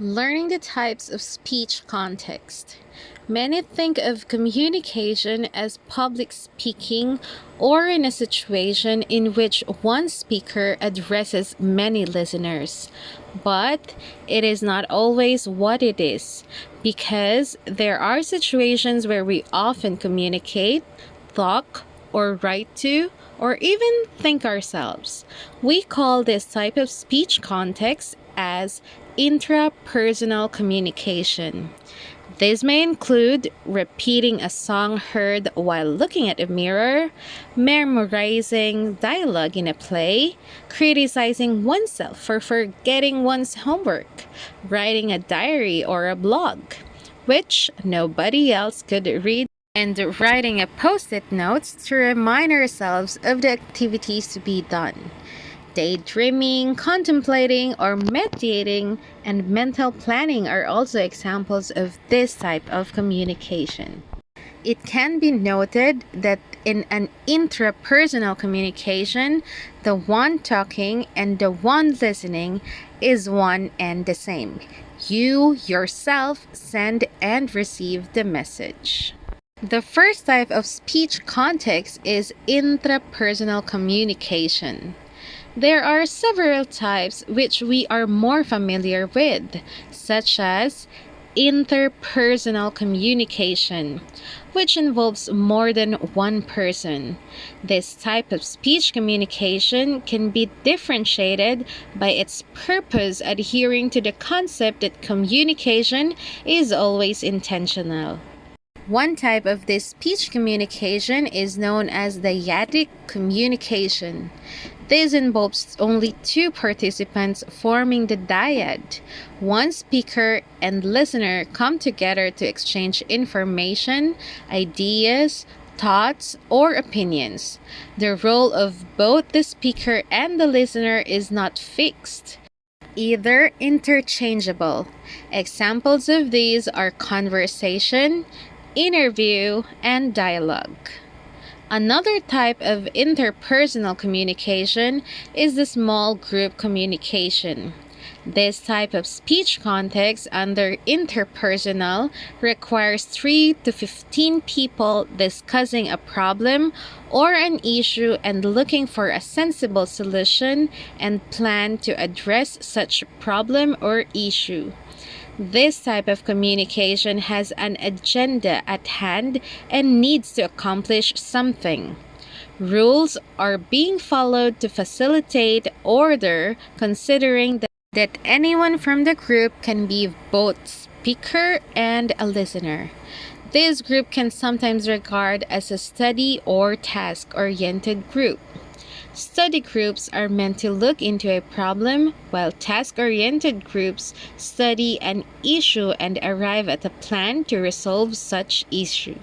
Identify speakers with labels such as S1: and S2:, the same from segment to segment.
S1: Learning the types of speech context. Many think of communication as public speaking or in a situation in which one speaker addresses many listeners. But it is not always what it is, because there are situations where we often communicate, talk, or write to, or even think ourselves. We call this type of speech context as intrapersonal communication. This may include repeating a song heard while looking at a mirror, memorizing dialogue in a play, criticizing oneself for forgetting one's homework, writing a diary or a blog, which nobody else could read, and writing a post-it notes to remind ourselves of the activities to be done. Daydreaming, contemplating, or meditating, and mental planning are also examples of this type of communication. It can be noted that in an intrapersonal communication, the one talking and the one listening is one and the same. You yourself send and receive the message. The first type of speech context is intrapersonal communication. There are several types which we are more familiar with, such as interpersonal communication, which involves more than one person. This type of speech communication can be differentiated by its purpose, adhering to the concept that communication is always intentional. One type of this speech communication is known as dyadic communication. This involves only two participants forming the dyad. One speaker and listener come together to exchange information, ideas, thoughts, or opinions. The role of both the speaker and the listener is not fixed, either interchangeable. Examples of these are conversation, interview, and dialogue. Another type of interpersonal communication is the small group communication. This type of speech context under interpersonal requires 3 to 15 people discussing a problem or an issue and looking for a sensible solution and plan to address such problem or issue. This type of communication has an agenda at hand and needs to accomplish something. Rules are being followed to facilitate order, considering that anyone from the group can be both speaker and a listener. This group can sometimes regard as a study or task-oriented group. Study groups are meant to look into a problem, while task-oriented groups study an issue and arrive at a plan to resolve such issue.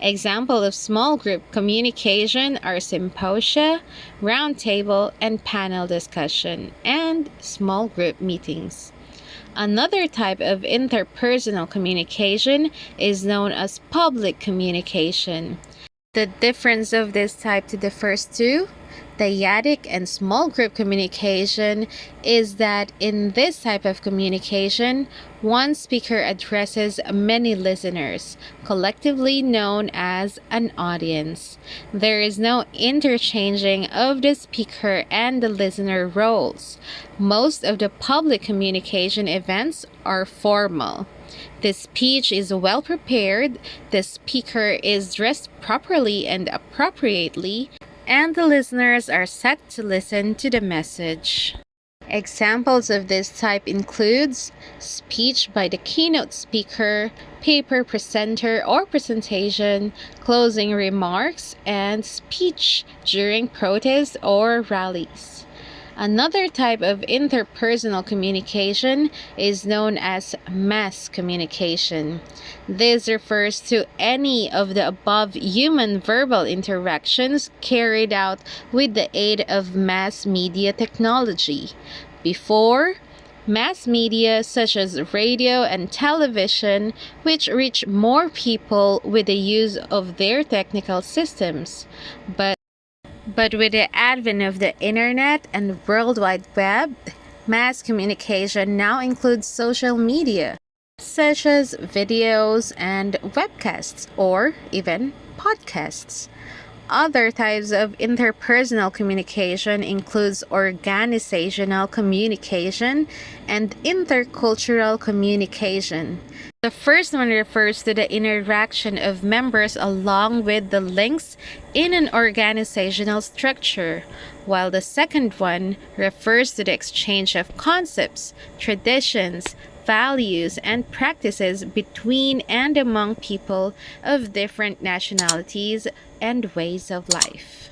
S1: Examples of small group communication are symposia, roundtable, and panel discussion, and small group meetings. Another type of interpersonal communication is known as public communication. The difference of this type to the first two, dyadic and small group communication, is that in this type of communication, one speaker addresses many listeners, collectively known as an audience. There is no interchanging of the speaker and the listener roles. Most of the public communication events are formal. The speech is well prepared, the speaker is dressed properly and appropriately, and the listeners are set to listen to the message. Examples of this type includes speech by the keynote speaker, paper presenter or presentation, closing remarks, and speech during protests or rallies. Another type of interpersonal communication is known as mass communication. This refers to any of the above human verbal interactions carried out with the aid of mass media technology. Before, mass media such as radio and television, which reach more people with the use of their technical systems. But with the advent of the internet and World Wide Web, Mass communication now includes social media, such as videos and webcasts, or even podcasts. Other types of interpersonal communication includes organizational communication and intercultural communication. The first one refers to the interaction of members along with the links in an organizational structure, while the second one refers to the exchange of concepts, traditions, values, and practices between and among people of different nationalities and ways of life.